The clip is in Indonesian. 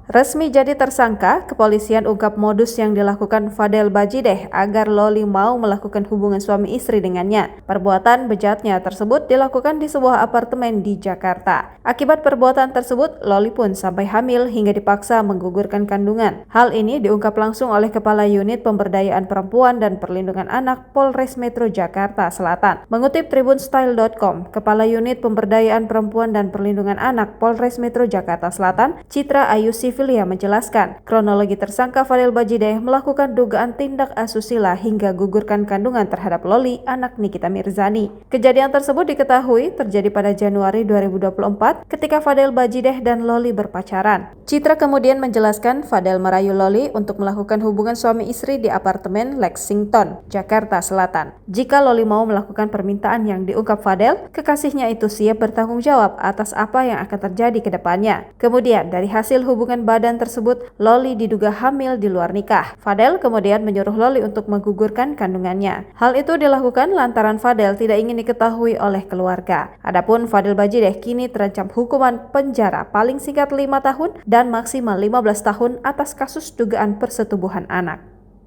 Resmi jadi tersangka, kepolisian ungkap modus yang dilakukan Fadel Bajideh agar Loli mau melakukan hubungan suami istri dengannya. Perbuatan bejatnya tersebut dilakukan di sebuah apartemen di Jakarta. Akibat perbuatan tersebut, Loli pun sampai hamil hingga dipaksa menggugurkan kandungan. Hal ini diungkap langsung oleh Kepala Unit Pemberdayaan Perempuan dan Perlindungan Anak Polres Metro Jakarta Selatan. Mengutip tribunstyle.com, Kepala Unit Pemberdayaan Perempuan dan Perlindungan Anak Polres Metro Jakarta Selatan, Citra Ayu Sivilia menjelaskan, kronologi tersangka Fadel Bajideh melakukan dugaan tindak asusila hingga gugurkan kandungan terhadap Loli, anak Nikita Mirzani. Kejadian tersebut diketahui terjadi pada Januari 2024 ketika Fadel Bajideh dan Loli berpacaran. Citra kemudian menjelaskan Fadel merayu Loli untuk melakukan hubungan suami istri di apartemen Lexington, Jakarta Selatan. Jika Loli mau melakukan permintaan yang diungkap Fadel, kekasihnya itu siap bertanggung jawab atas apa yang akan terjadi ke depannya. Kemudian dari hasil hubungan badan tersebut, Loli diduga hamil di luar nikah. Fadel kemudian menyuruh Loli untuk menggugurkan kandungannya. Hal itu dilakukan lantaran Fadel tidak ingin diketahui oleh keluarga. Adapun Fadel Bajideh kini terancam hukuman penjara paling singkat 5 tahun dan maksimal 15 tahun atas kasus dugaan persetubuhan anak.